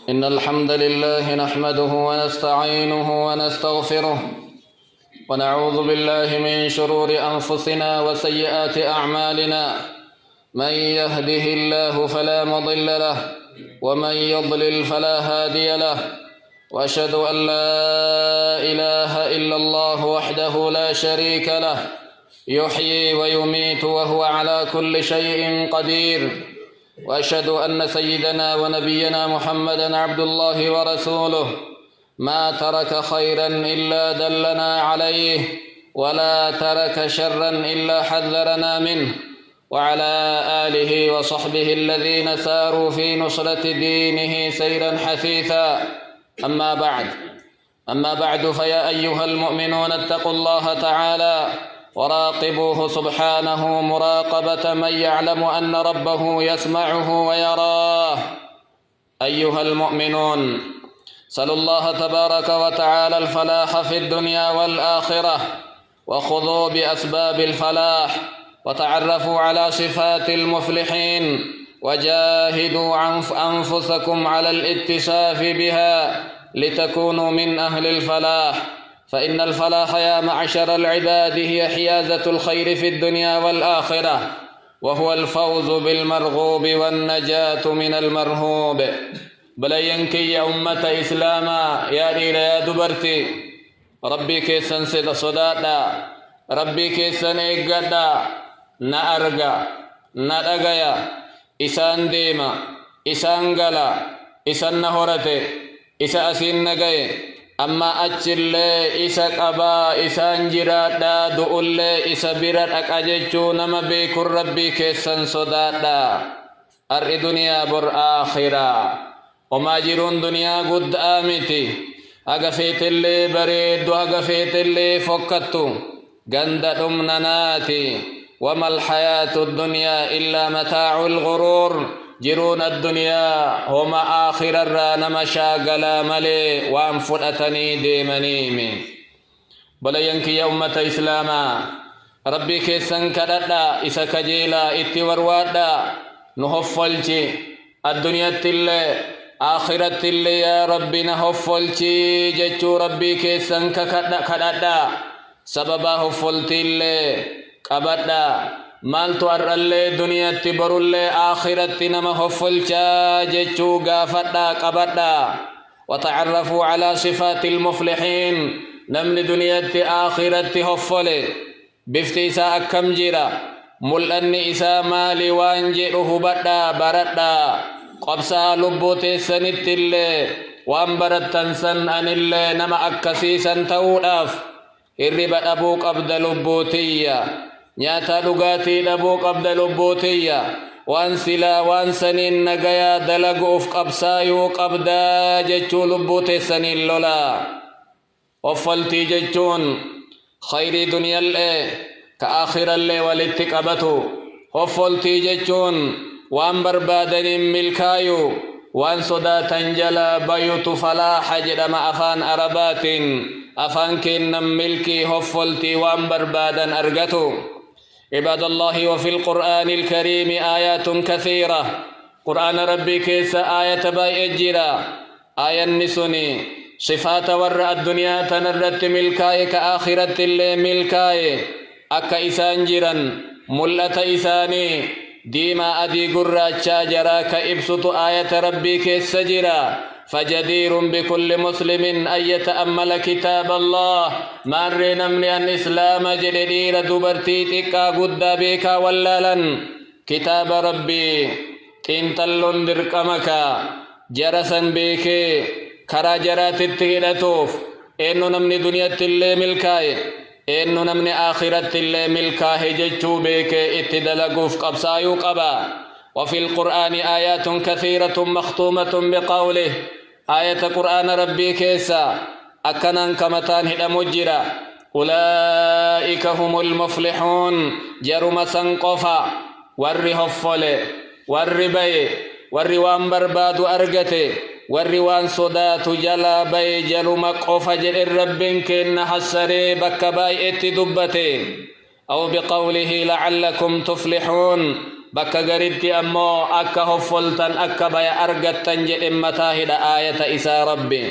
إن الحمد لله نحمده ونستعينه ونستغفره ونعوذ بالله من شرور أنفسنا وسيئات أعمالنا. من يهده الله فلا مضل له ومن يضلل فلا هادي له، وأشهد أن لا إله إلا الله وحده لا شريك له يحيي ويميت وهو على كل شيء قدير. وأشهد أن سيدنا ونبينا محمدًا عبد الله ورسوله، ما ترك خيرًا إلا دلنا عليه ولا ترك شرًا إلا حذرنا منه، وعلى آله وصحبه الذين ساروا في نصرة دينه سيرًا حثيثًا. أما بعد فيا أيها المؤمنون اتقوا الله تعالى وراقبوه سبحانه مراقبة من يعلم أن ربه يسمعه ويراه. أيها المؤمنون، سلوا الله تبارك وتعالى الفلاح في الدنيا والآخرة، وخذوا بأسباب الفلاح، وتعرفوا على صفات المفلحين، وجاهدوا أنفسكم على الاتصاف بها لتكونوا من أهل الفلاح. فإن الفلاح يا معشر العباد هي حيازة الخير في الدنيا والآخرة، وهو الفوز بالمرغوب والنجاة من المرهوب. بلينكي يا أمة إسلاما، يا ريل يا دبرتي، ربي كيسن سيد صدادا، ربي كيسن إيقادا، نأرقا نرقيا، إسان ديما، إسان قلا، إسان نهورتي، إسا أسين نقاي، أما أجلّي إسا قبا إسان جرادا دؤلّي إسا براد أكاججو نما بيكو ربي كيسان صدادا. أرئ دنيا بر آخرة، وما جرون دنيا قد آمتي، أغفيت اللي بريد وأغفيت اللي فكتو قند أمنناتي. وما الحياة الدنيا إلا متاع الغرور، جرون الدنيا هما آخر الران مشاقلا ملي وانفرأتني ديمنيمي. بلينك يا أمة إسلاما، ربي كيسن كددا إسا كجيلا اتوروادا نهفلتي الدنيا تلي آخرة تلي يا ربي نهفلتي جتو ربي كيسن كددا سببا هفلتي اللي قبدا مالتو أرالي دنيا تبرولي آخرة نما هفلچا جيچو غافدا قبدا. وتعرفوا على صفات المفلحين، نمن دنيا آخرة هفلي بفتيسا أكم جيرا ملأن إسا مالي وانجئه بدا بردا قبسا لبوتي سنت اللي وانبرت تنسن أن اللي نما أكسيسا توداف الربا أبوك أبدا لبوتيا نياتا لغاتي دبوك أبدا لبوتيا وان سلا وان سنين نغايا دلقوف قبسايو قبدا جيچو لبوتي سنين لولا. وفلتي جيچون خيري دنيا اللي كآخر اللي والاتقبتو، وفلتي جيچون وان بربادن ملكايو وان صداتا جلا بيوت فلاح جدم أفان أربات أفان كنم ملكي هفلتي وان بربادا أرغتو. عباد الله، وفي القرآن الكريم آيات كثيرة. قرآن ربي كيس آية باي اجرا آية النسوني صفات ور الدنيا تنرت ملكاي كآخرة اللي ملكاي أكا إسان جرا ملة إساني ديما أدي قراتشا جرا كإبسط آية ربي كيس جرا. فجدير بكل مسلم أن يتأمل كتاب الله. مارنا من الإسلام جدير دبرتي تكا قد بيكا ولالا كتاب ربي تنتلن درقمكا جرسا بيكي كرا جرات التغيرتوف. إنو نمني دنيا اللي ملكاي، إنو نمني آخرة اللي ملكاي ججو بيكي اتدلقوف قبسايو قبا. وفي القرآن آيات كثيرة مختومة بقوله. آية قرآن ربي كيسا أكنان كمتان هدى مجرى أولئك هم المفلحون جرم سنقفا ور هفل ور بي ور وان برباد أرغتي ور وان صدات جلا بي جلو مقف جل رب كن حسري بك باي اتدبتي. أو بقوله لعلكم تفلحون bakka garitti ammoo akka hoffoltan akka baya argattan jedhe mataa hidha aayata isaa rabbi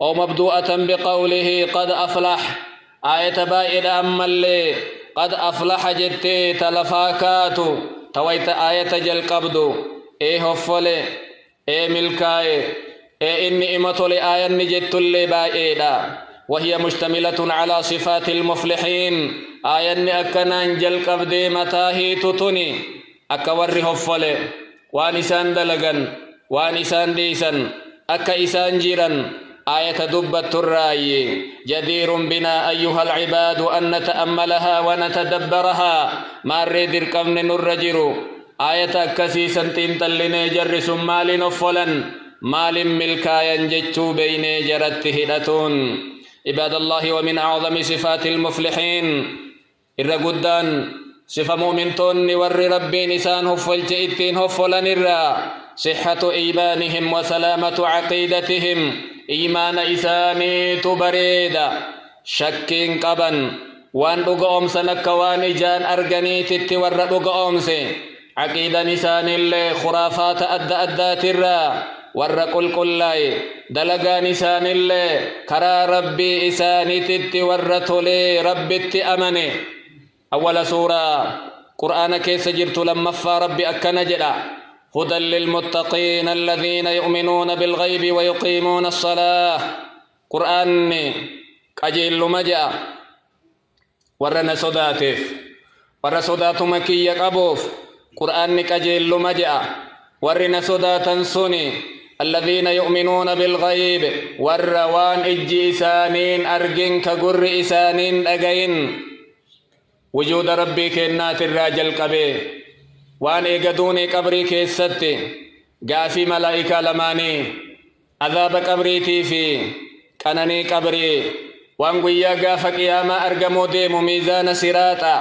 oo mabdu'atan biqawlihi qad aflah aayata baay'eedha ammallee qad aflaha jettee talafaakaatu tawayta aayata jalqabdu hoffole milkaaye inni imatole aayanni jettullee baay'eedha وهي مشتملة على صفات المفلحين آيان أكنان جلقب دي متاهي تتني أكور هفل وانسان دلغن وانسان ديسن أكا إسان جيران آية دبت الرأي جدير بنا أيها العباد أن نتأملها ونتدبرها ما الريدر كمن نرجر آية أكسيسا تنتلن جرس مال نفلا مال ملكا ينجج بين جرته هدتون عباد الله ومن أعظم صفات المفلحين الرقدان صفة مؤمنتون ور ربي نسان هفل جئتين هفلا نرى صحة إيمانهم وسلامة عقيدتهم إيمان إساني تبريد شكين قبن وان رقوم سنك وان جان أرغني تتور رقوم سي عقيدة نسان اللي خرافات أدى ترى warra qulqullaa'e dalagaan isaanillee karaa rabbii isaaniititti warra tolee rabbitti amane awwala suuraa qur'aana keessa jirtu lammaffaa rabbi akkana jedha hudan lilmuttaqiina alladhiina yu'minuuna bilghaybi wa yuqiimuuna as-salaah qur'aanni qajeelluma jedha warra na sodaateef warra sodaatuma kiyya qabuuf qur'aanni qajeelluma jedha warri na sodaatan suni الذين يؤمنون بالغيب والروان إجي إسانين أرجن كجر إسانين أجين وجود ربي كنات الراجل قبي وان إجدوني قبري كيستي قافي ملائكة لماني عذاب قبريتي في كنني قبري وان قويا قافك ياما أرجمو ديم ميزان سراتا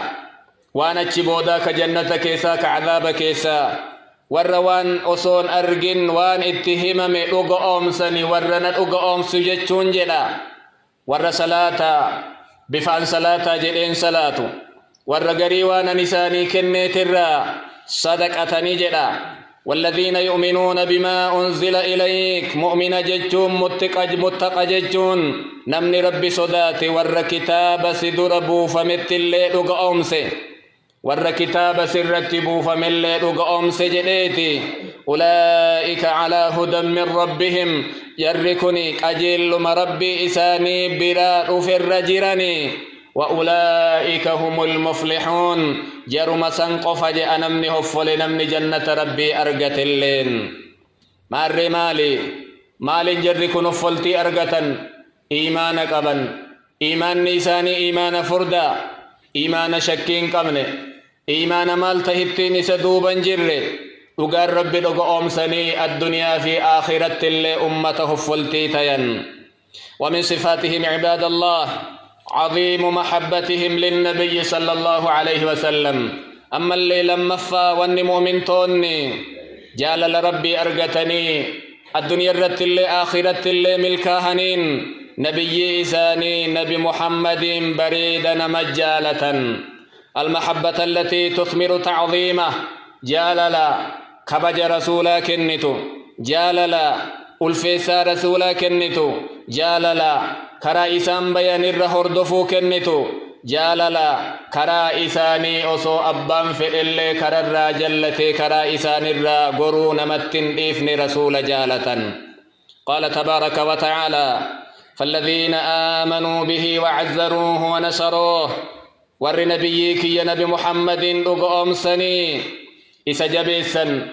وان أتشبودا كجنة كيسا كعذاب كيسا warra osoon argin waan itti himame dhuga oomsani warra na dhuga oomsu jechuun jedha warra salaataa bifaan salaataa jedheen salaatu warra garii waan an isaanii kenneetirraa sadaqatanii jedha والذين يؤمنون بما أنزل إليك مؤمن ججون متقى ججون نمني ربي صداتي ور كتاب سدربو فمثل لغا أمسي ور كتاب سرتبوا فمن لغم سجديتي أولئك على هدى من ربهم يركني أجل مربي إساني برا أفر جرني وأولئك هم المفلحون جرم سنقف جأنمني هفل نمني جنة ربي أرقت اللين ماري مالي جركن هفلتي أرقتا إيمان قبن إيمان نيساني إيمان فردا إيمان شكين قبن إيمان مال تهتين سدوبا جره وقال ربي لغا أمسني الدنيا في آخرة اللي أمته فلتي تين ومن صفاتهم عباد الله عظيم محبتهم للنبي صلى الله عليه وسلم أما اللي لما فا واني مؤمن توني جال لربي أرقتني الدنيا رت اللي آخرة اللي ملكاهنين نبي إساني نبي محمد بريدا مجالة المحبة التي تثمر تعظيمه جاللا كبج رسولا كنتو جاللا ألفيسا رسولا كنتو جاللا كرا إسان بيان الرهردفو كنتو جاللا كرا إساني أصو أبان في اللي كرا الراجلتي كرا إسان الرا قرون متن إفن رسول جالة قال تبارك وتعالى فالذين آمنوا به وعزروه ونصروه ور نبيك يا نبي محمد أقوم سني إسا جبيسا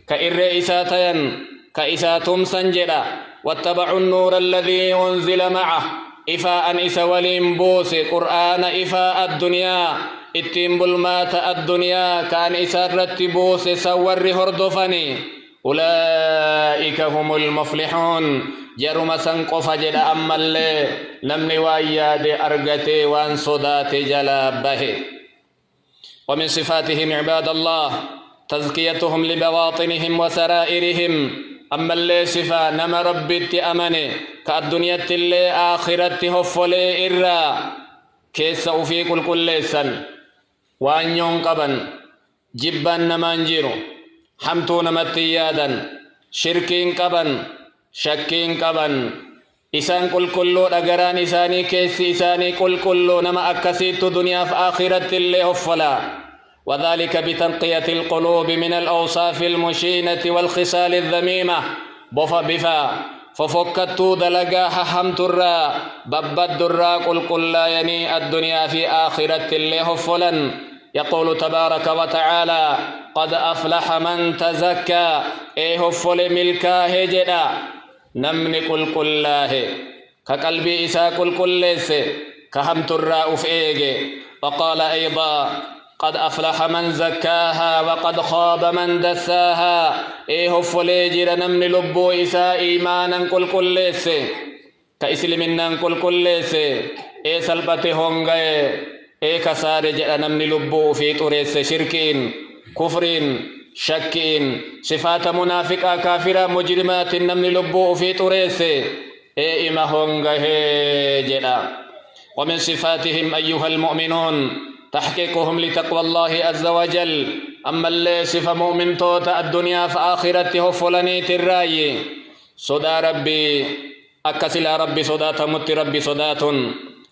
كإر إساتين كإساتم سنجلا واتبعوا النور الذي أنزل معه إفاء إسا وليمبوس قرآن إفاء الدنيا اتم بالمات الدنيا كان إسا رتبوس سور هردفني أولئك هم المفلحون جرم سنقف جد أما اللي نمني وإياد أرقتي وان صدات جلابه ومن صفاتهم عباد الله تزكيتهم لبواطنهم وسرائرهم أما اللي صفا نما ربي أمني كالدنيا اللي آخرتي هفلي إرى كيس أفيق الكل سن وأن ينقبن جبان نمانجيرو حمتو نمتيادا شركين قبن شكين قبن إسان كل أجران إساني كيس إساني كل نما أكسيت دنيا في آخرة اللي هفلا وذلك بتنقية القلوب من الأوصاف المشينة والخصال الذميمة بفا ففكتو دلقا حمت الرا ببد الرا كل لا يني الدنيا في آخرة اللي هفلا يقول تبارك وتعالى قد أفلح من تزكى إيه هفل ملكا هجدا نمني كل الله كقلبي إسا كل ليس كهمت الراء في إيجي وقال أيضا قد أفلح من زكاها وقد خاب من دساها إيه فليجر نمني لبو إسا إيمانا كل ليس كإسلمنا كل ليس إيه سلبتي هونغي إيه كسار جر نمني لبو في طريس شركين كفرين شكين صفات منافقة كافرة مجرمات نمني لبو في طريس إيه إما هونغي جرا ومن صفاتهم أيها المؤمنون تحقيقهم لتقوى الله عز وجل أما اللي صفة مؤمن توتا الدنيا في آخرته فلاني تراي صدا ربي أكسل ربي صدات مت ربي صدات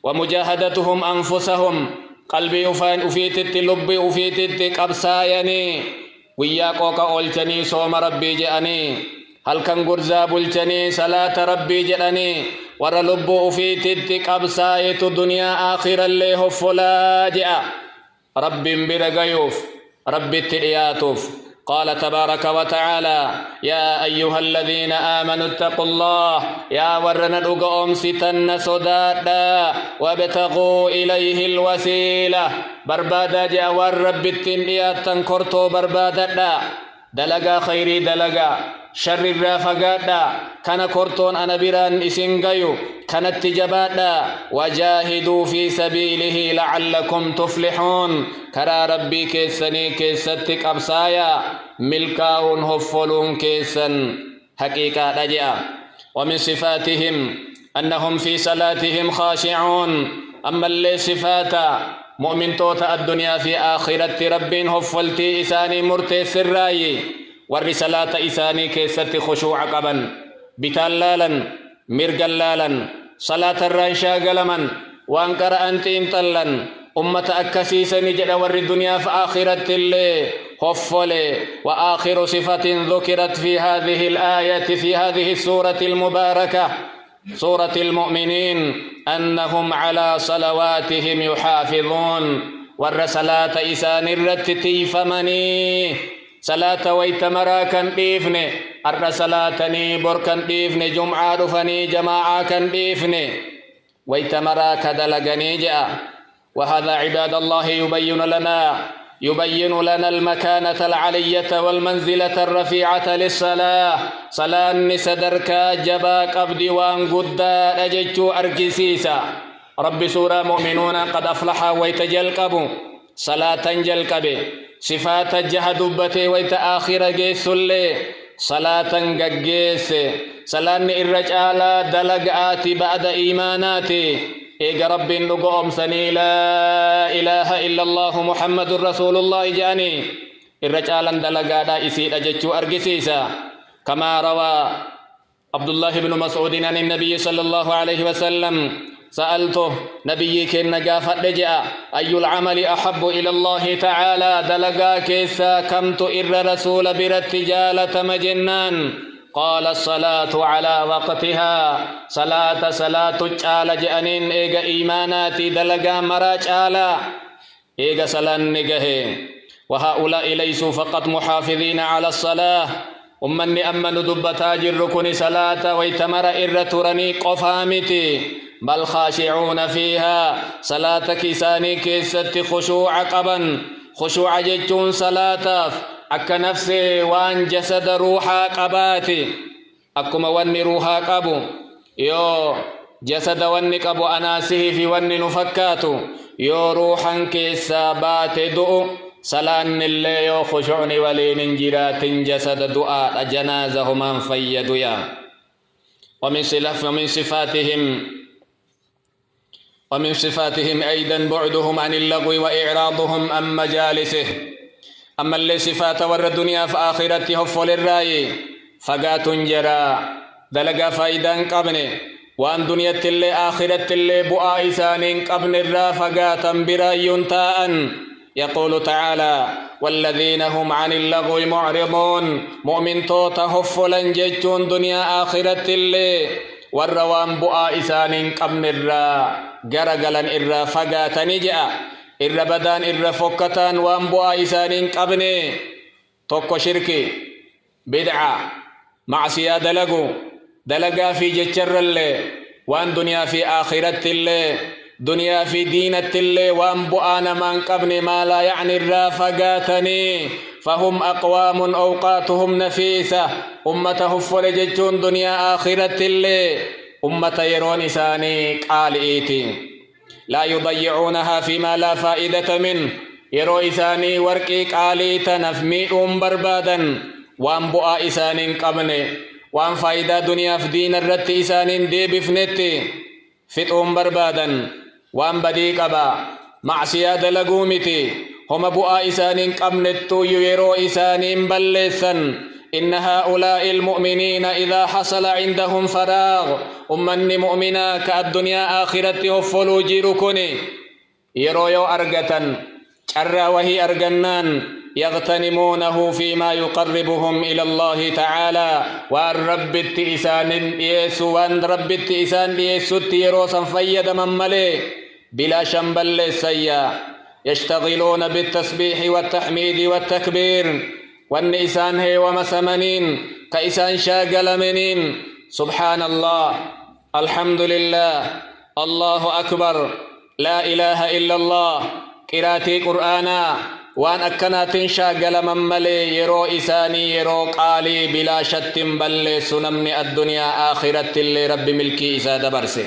ومجاهدتهم أنفسهم قلبي أفان أفيتت لبي أفيتت قبسايني وياقوك أولتني صوم ربي جأني هل كان قرزا بلتني صلاة ربي جأني ور لبو أفيتت قبسايت الدنيا آخر اللي هفلا جاء رب برقيوف رب الترياتوف قال تبارك وتعالى يا أيها الذين آمنوا اتقوا الله يا ورنا لقوم ستن صدادا وابتغوا إليه الوسيلة بربادا جاء والرب التنيات تنكرتو بربادا دلقا خيري دلقا شر الرافقادا كان كورتون أنا بران إسنغيو كانت تجبادا وجاهدوا في سبيله لعلكم تفلحون كرا ربي كيسني كيستك أبسايا ملكاون هفلون كيسن حقيقة رجاء ومن صفاتهم أنهم في صلاتهم خاشعون أما اللي صفاتا مؤمن توتا الدنيا في آخرة رب هفلتي إساني مرتي سراي والرسالة إساني كيست خشوع قبا بتالالا مرقلالا صلاة الرانشا قلما وانقر أنت انطلا أمة أكسيسا نجد ور الدنيا في آخرة اللي هفلي وآخر صفة ذكرت في هذه الآية في هذه السورة المباركة سورة المؤمنين أنهم على صلواتهم يحافظون والرسالة إسان الرتتي فمني صلاة ويتمرا كان ديفني الرسالاتني بركن ديفني جمعة رفني جماعة كان ديفني ويتمرا كدلغني جاء وهذا عباد الله يبين لنا المكانة العلية والمنزلة الرفيعة للصلاة صلاة نسدركا جبا قبدي وان قدا أججو أركسيسا رب سورة مؤمنون قد أفلح ويتجلقبوا صلاة جلقبي صفات الجهدبتي ويتآخر جيس اللي صلاة قجيس صلاة الرجال دلقات بعد إيماناتي إيجا رب نقوم سني لا إله إلا الله محمد رسول الله جاني الرجال دلقادا إسيد أججو أرقسيسا كما روى عبد الله بن مسعود عن النبي صلى الله عليه وسلم سألته نبيك النجافة لجأ أي العمل أحب إلى الله تعالى دلقا كيسا كمت إر رسول برتجالة مجنان قال الصلاة على وقتها صلاة جال جأنين إيغا إيماناتي دلقا مرا جالا إيغا صلاة نجه وهؤلاء ليسوا فقط محافظين على الصلاة أمني أمن دبتا جركني صلاة ويتمر إر ترني قفامتي بل خاشعون فيها صلاة كيساني كيست خشوع قبا خشوع جتون صلاة أكا نفسي وان جسد روحا قباتي أكما واني روحا قبو يو جسد واني قبو أناسه في واني نفكاتو يو روحا كيسا باتي دؤ صلاة اللي يو خشعني ولين جرات جسد دعاء جنازه من فيدو يا ومن صفاتهم أيضا بعدهم عن اللغو وإعراضهم عن مجالسه أما اللي صفات ور الدنيا في آخرته هفول الرأي فقات جرا دلقا فايدان قبني وان دنيا اللي آخرة اللي بؤا إسانين قبن الرا فقاتا براي تاء يقول تعالى والذين هم عن اللغو معرضون مؤمن توتا هفولا جيتون دنيا آخرة اللي والروان بؤا إسانين قبن الرا قرقلا الرا فقاتا نجأ الرا بدان الرا فكتان وان بؤا إسانين قبني توكو شركي بدعة معصية دلقا في جتر اللي وان دنيا في آخرة اللي دنيا في دينة اللي وان بؤانا من قبل ما لا يعني الرافقاتني فهم أقوام أوقاتهم نفيسة أمته فلجتون دنيا آخرة اللي أمة يرون إساني قال إيتي لا يضيعونها فيما لا فائدة منه يرو إساني ورقي قالي تنفمي بربادا وان بؤا إساني قبل وان فايدة دنيا في دين الرت إسانين دي بفنتي فتهم بربادا وان بديك أبا معصية دلقومتي هم بؤا إسانين قمنتو يرو إسانين بلسا إن هؤلاء المؤمنين إذا حصل عندهم فراغ أمني مؤمنا كالدنيا آخرة هفلو جيركني يرو يو أرقة شر وهي أرقنان يغتنمونه فيما يقربهم إلى الله تعالى وأن رب التئسان يسو وأن رب التئسان يسو تيروسا فيد من ملي بلا شنبل السيا يشتغلون بالتسبيح والتحميد والتكبير والنئسان هي ومسمنين كإسان شاقل منين سبحان الله الحمد لله الله أكبر لا إله إلا الله قراتي قرآنا وان أكنات شاقل من ملي يرو إساني يرو قالي بلا شت بل سنمني الدنيا آخرة اللي رب ملكي إساد برسي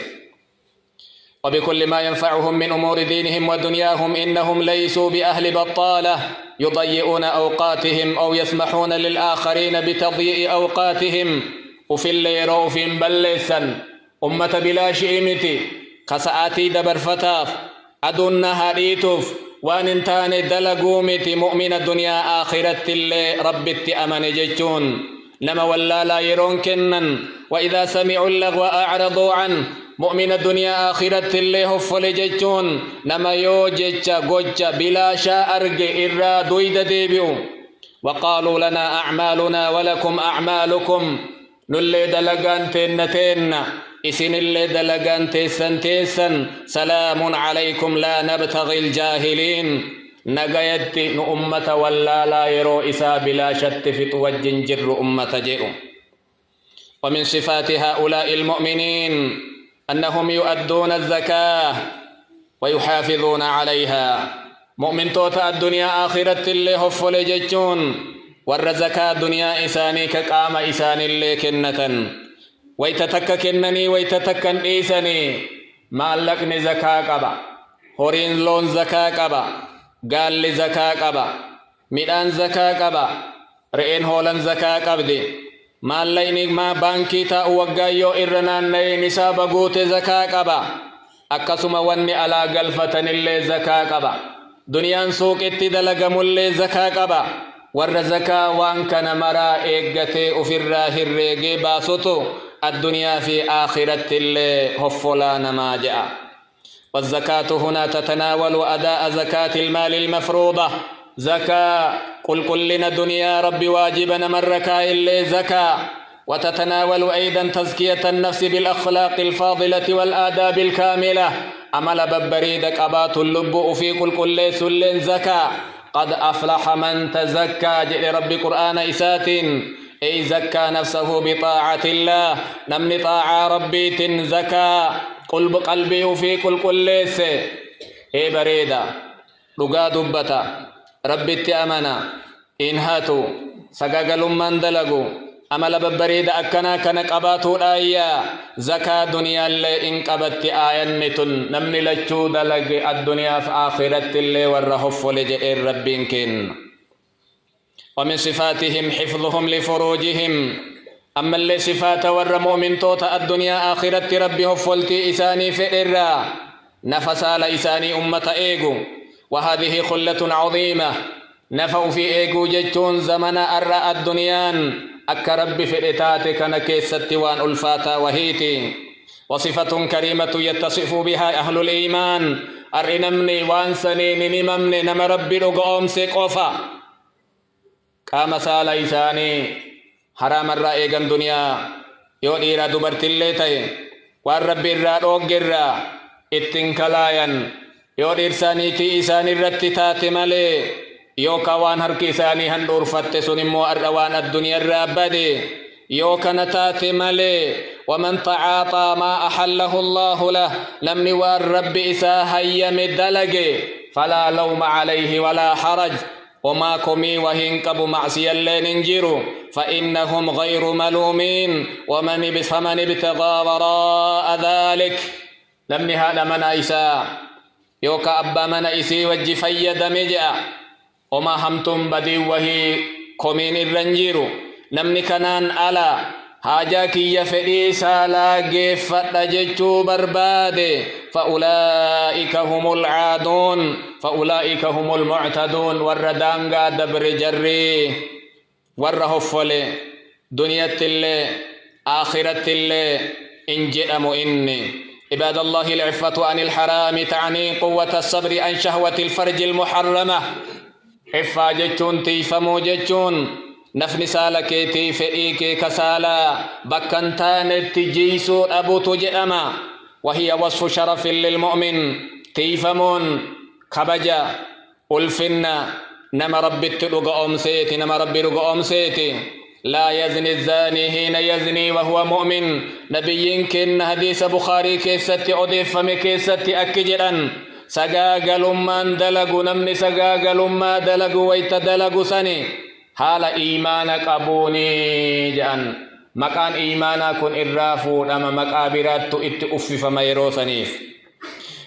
وبكل ما ينفعهم من أمور دينهم ودنياهم إنهم ليسوا بأهل بطالة يضيئون أوقاتهم أو يسمحون للآخرين بتضييع أوقاتهم وفي اللي يرو في بلسا أمة بلا شئمتي خسآتي دبر فتاف أدنها ريتوف وان انتان دلقومتي مؤمن الدنيا آخرة اللي ربت أمن جيتون نما ولا لا يرون كنن وإذا سمعوا اللغو أعرضوا عنه مؤمن الدنيا آخرة اللي هفل جيتون نما يوجج قج بلا شاء أرق إرا دويد ديبئو وقالوا لنا أعمالنا ولكم أعمالكم نلي دلقان تنتين إسن اللي دلقان تيسن سلام عليكم لا نبتغي الجاهلين نقيت أمة ولا لا يرو إسا بلا شت في توجنجر أمة جئو ومن صفات هؤلاء المؤمنين أنهم يؤدون الزكاة ويحافظون عليها مؤمن توتا الدنيا آخرة اللي هفل ججون والرزكاة دنيا إساني كقام إساني اللي كنة ويتتك كنني ويتتكن إيساني مالكني زكاة قبا هورين لون زكاة قبا قال لي زكاة قبا ميدان زكاة قبا رئين هولن زكاة قبدي ماليني ما بانكي تا وقايو إرنان نساب قوت زكاة قبا أكسم واني على قلفتن اللي زكاة قبا دنيان سوق اتدلقم اللي زكاة قبا ور زكاة وان كان مرا إيقتي أفراه الريقي باسطو الدنيا في آخرة اللي هفلان ما جاء والزكاة هنا تتناول أداء زكاة المال المفروضة زكاة قل كلنا دنيا ربي واجبنا مركا اللي زكاة وتتناول أيضا تزكية النفس بالأخلاق الفاضلة والآداب الكاملة أمل ببريدك أبات اللب في كل سل زكاة قد أفلح من تزكى جئ ربي قرآن إسات أي زكى نفسه بطاعة الله نمني طاعة ربي تنزكى قلب قلبي في كل ليس أي بريدة لقا دبتا ربي تأمنا إنهاتو سقاقل من دلقو أمل ببريدة أكنا كنك أباتو الآية زكاة دنيا اللي إنقبت آية نتن نمني لجو دلق الدنيا في آخرة اللي ورهف لجئ ربي كن ومن صفاتهم حفظهم لفروجهم أما اللي صفات ور مؤمن توتا الدنيا آخرة ربي هفلتي إساني فئرا نفسا لإساني أمة إيقو وهذه خلة عظيمة نفو في إيقو جتون زمن أرى الدنيان أك رب فئتات كان كيستوان ألفاتا وهيتي وصفة كريمة يتصف بها أهل الإيمان أرنمني وانسني نممني نم ربي رقوم سيقوفا قام ساليساني حرام الرائقان دنيا يون إيرا دبرت الليتي وان ربي الرادوق الرا اتنكلايا يون إرساني تي إساني الرتتات مالي يوكا وان هركي ساني هندور فتسنمو الروان الدنيا الرابدي يوكا نتات مالي ومن تعاطى ما أحله الله له نمني وان رب إساها يمدلق فلا لوم عليه ولا حرج وما كمي وهنكب معصي اللين انجروا فإنهم غير ملومين فمن ابتغى وراء ذلك نمني هذا من إساء يوكا أبا من إسي وجي فيد مجأ وما همتم بدي وهي كمين الرنجيرو نمني كنان ألا حاجاك يفدي سالا جفت جتو برباد فأولئك هم العادون فأولئك هم المعتدون والردانغا دبر جري والرهفل دنيا اللي آخرة اللي إنجئم إني عباد الله العفة عن الحرام تعني قوة الصبر عن شهوة الفرج المحرمة عفا جتون تيفمو جتون نفني سالكيتي فئيكي كسالا بكنتان التجيسو أبو تجئما وهي وصف شرف للمؤمن تيفمون كبجا ألفنا نما ربي تلقى أمسيتي نما ربي رقى أمسيتي لا يزني الزاني حين يزني وهو مؤمن نبي كن حديث بخاري كيستي أضيف فمي كيستي أكجرا سقاقل من دلقوا نمني سقاقل ما دلقوا ويتدلقوا سني حال إيمانك أبوني جان مكان إيمانك إرافو نما مكابرات اتأفف ما يروسنيف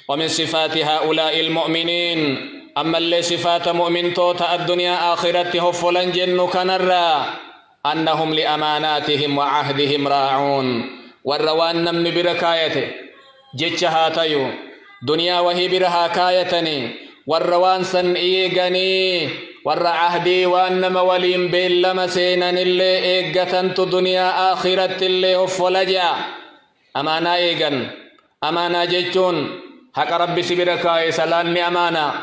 ومن صفات هؤلاء المؤمنين أما اللي صفات مؤمن توتا الدنيا آخرته فلن جن كنرا أنهم لأماناتهم وعهدهم راعون والروان نمن بركايته جتشها تيو دنيا وهي برها كايتني والروان سن إيغني ور عهدي وأنما وليم بيلما سينا اللي إيغتنت دنيا آخرة اللي أفولجا أمانا إيغن أمانا جتشون حق ربي سبركاي سلاني أمانا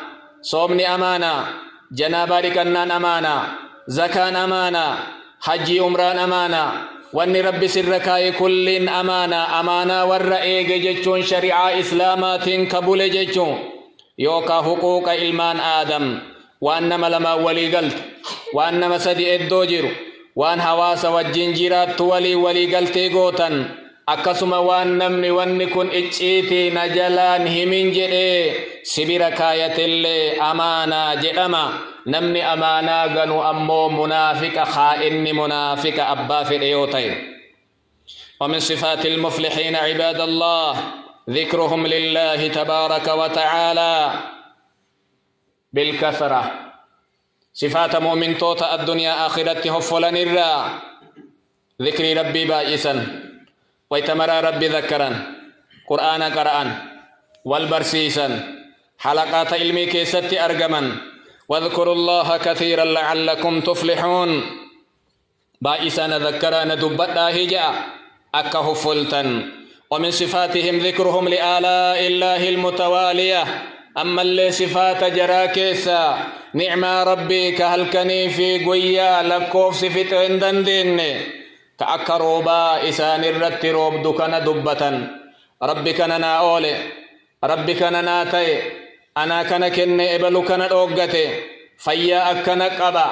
صومني أمانا جناباري كنان أمانا زكان أمانا حجي عمران أمانا واني ربي سركاي كل أمانا والرئيق جتشون شريعة إسلامات كبول جتشون يوكا حقوق إلمان آدم وأنما لما ولي قلت وأنما سدي الدوجر وأن حواس والجنجيرات ولي قلتي قوتا أكسما وأن نمني وأن كن إجئتي نجلان همين جئي سبركاية اللي أمانا جئما نمني أمانا غنو أمو منافق خائن منافق أبا في الإيوتين ومن صفات المفلحين عباد الله ذكرهم لله تبارك وتعالى بالكثرة صفات مؤمن توتا الدنيا آخرته فلن الرا ذكر ربي بائسا ويتمرى ربي ذكرا قرآن قرآن والبرسيسا حلقات علمي كيست أرجما واذكروا الله كثيرا لعلكم تفلحون بائسا ذكرا ندبتا هجا أكه فلتا ومن صفاتهم ذكرهم لآلاء الله المتوالية أما اللي صفات جراكيسا نعم ربي كهلكني في قويا لكوف صفت عندن ديني كأكروبا إسان الرت روب دكنا دبتا ربي كننا أولي ربي كننا تي أنا كنكن إبلو كنا أوغتي فيا أكنا قبا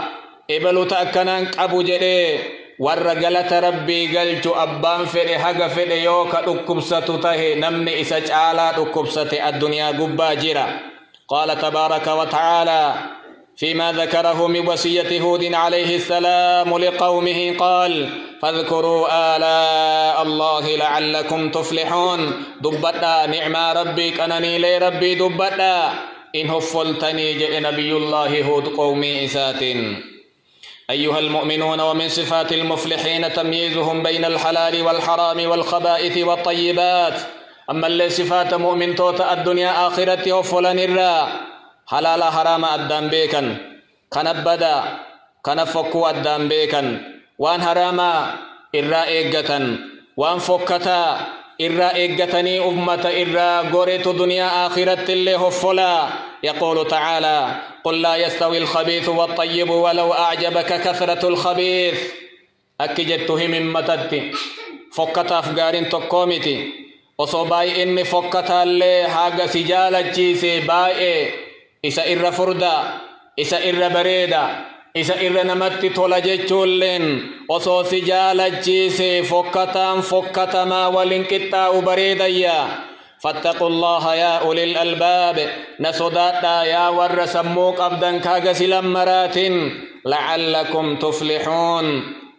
إبلو تأكنا قبو جدي ورقلة ربي قلت أبان فدي حق فدي يوكا دكبسة تهي نمني إساج آلا دكبسة الدنيا قبا جرا قال تبارك وتعالى فيما ذكره من وصية هود عليه السلام لقومه قال فاذكروا آلاء الله لعلكم تفلحون دبتا نعم ربي كنني لي ربي دبتا إن هفلتني جئ نبي الله هود قومي إسات أيها المؤمنون ومن صفات المفلحين تمييزهم بين الحلال والحرام والخبائث والطيبات أما اللي صفات مؤمن توتا الدنيا آخرته فلن الرا حلال حرام أدام بيكا كان بدا كان فكو الدام بيكن وان هراما إرا إيقتن وان فكتا إرا إيقتني أمة إرا قريت دنيا آخرة اللي هفلا يقول تعالى قل لا يستوي الخبيث والطيب ولو أعجبك كثرة الخبيث أكجته من متت فكتا أفقار تقومتي وصباي إني فكتا اللي حاق سجالة جيسي باي إسا إرا فردا إسا إرا بريدا إسا إرا نمت تولجتشولين وصو سجالة جيسي فكتا ما ولنكتا بريدايا فاتقوا الله يا أولي الألباب نسوداتا يا ور سموك أبدا كاغسل مرات لعلكم تفلحون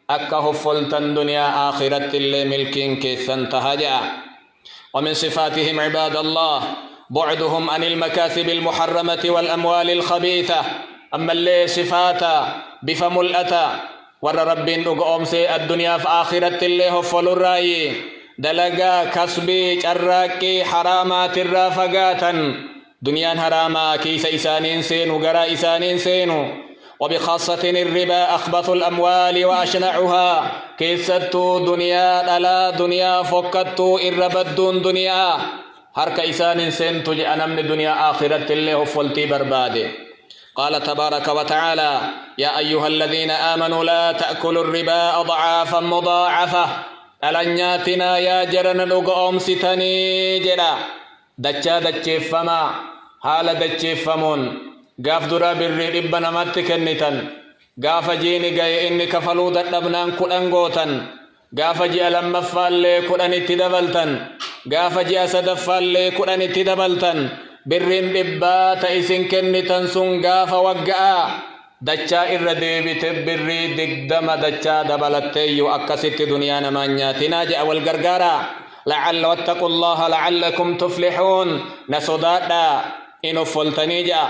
أكه فلتن دنيا آخرة اللي ملكين كيسان تهجأ ومن صفاتهم عباد الله بعدهم عن المكاسب المحرمة والأموال الخبيثة أما اللي صفاتا بفم الأتا ور ربين أقوم سي الدنيا في آخرة اللي هفلوا الرأي دلقا كسبي شراكي حرامات الرافقاتا دنيا حراما كيس إسانين سينو قرا إسانين سينو وبخاصة الربا أخبث الأموال وأشنعها كيستو دنيا ألا دنيا فكتو إربدون دنيا هرك إسانين سينتو جأنا من الدنيا آخرة اللي هفلتي بربادي قال تبارك وتعالى يا أيها الذين آمنوا لا تأكلوا الربا أضعافا مضاعفة ألنياتنا يا جرن لقوم ستني جرا دچا دچفما حال دچفمون غاف درا بري ربنا متكنتن غاف جيني غاي إني كفلو دبنان كدن غوتن غاف جي ألم فال كدن تدبلتن غاف جي سدفال كدن تدبلتن برين دبا تايسن كنتن سن غاف وغا دچا إردي بتبري دقدم دچا دبلتيو أكست دنيا نمانياتنا جاء والغرغارا لعل واتقوا الله لعلكم تفلحون نسودادا إنو فلتنيجا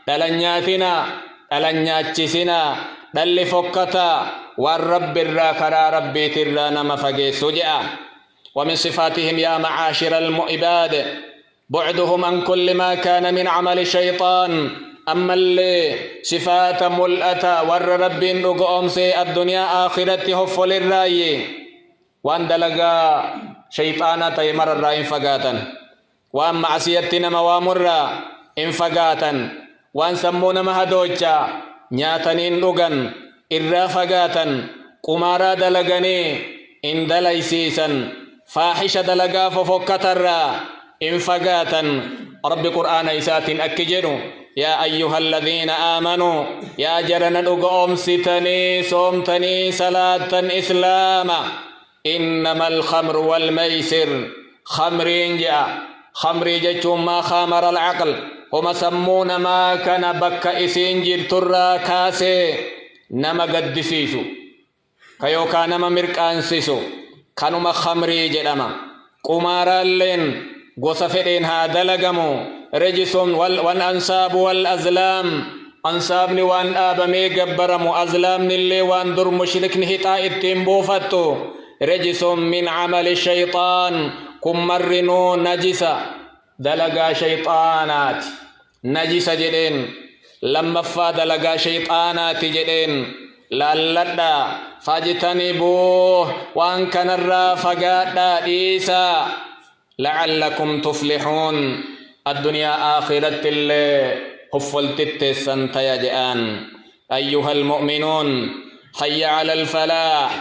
دلنياتنا دلنياتشسنا دل فكتا والرب الراكرا ربي ترانا مفقي سجأ ومن صفاتهم يا معاشر المؤباد بعدهم عن كل ما كان من عمل الشيطان أما اللي صفات ملأتا ور رب نقوم سي الدنيا آخرته فل الرأي وان دلقا شيطانا تيمر الرأي فقاتا وان معصيتنا موامر انفقاتا وان سمونا مهدوجا نياتنين لغن إرا فقاتا قمارا دلقني إن دليسيسا فاحشة دلقا ففكتر انفقاتا رب قرآن إسات أكجنو يا أيها الذين آمنوا يا جرن لقوم ستني صومتني صلاة إسلاما إنما الخمر والميسر خمرين جاء خمري جتم ما خامر العقل هم سمون ما كان بك إسنجر ترى كاسي نما قدسيسو كيو كان مركان سيسو كانوا ما خمري جدما قمارا لين غصفرين هذا لقمو رجس والأنساب والأزلام أنسابني وان آبمي قبرمو أزلامني اللي وان در مشرك نهتا اتنبو فتو رجس من عمل الشيطان كمرنو نجسة دلقا شيطانات نجسة جدين لما دلقا شيطانات جدين لالدا فاجتنبوه وان كان الرافقات إيسا لعلكم تفلحون الدنيا آخرة اللي هفلتت سنتيجئان أيها المؤمنون حي على الفلاح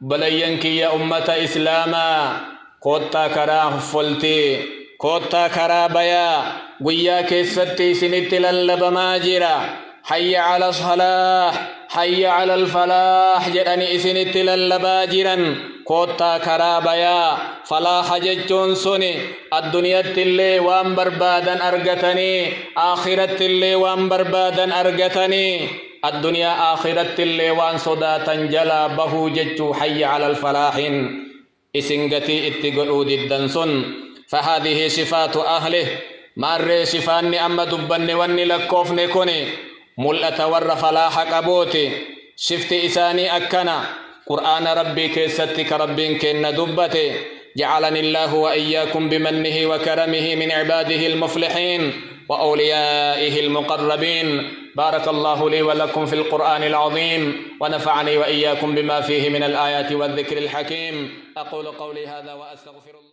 بلينك يا أمة إسلاما كوتا كرا هفلتي كوتا كرا بيا وياك ستي سنت للب ماجرا حي على الصلاح حي على الفلاح جراني سنت للباجرا كوتا كرابيا فلاح جتون سني الدنيا اللي وان بربادا أرغتني آخرة اللي وان بربادا أرغتني الدنيا آخرة اللي وان صداتا جلا بهو جتو حي على الفلاح إسنغتي اتقلوا ددنسن فهذه صفات أهله مار صفاني أما دبني واني لكوفني كوني ملأة ور فلاح قبوتي شفت إساني أكنا قرآن ربي كيستك ربين كن دبتي جعلني الله وإياكم بمنه وكرمه من عباده المفلحين وأوليائه المقربين بارك الله لي ولكم في القرآن العظيم ونفعني وإياكم بما فيه من الآيات والذكر الحكيم. أقول قولي هذا وأستغفر الله.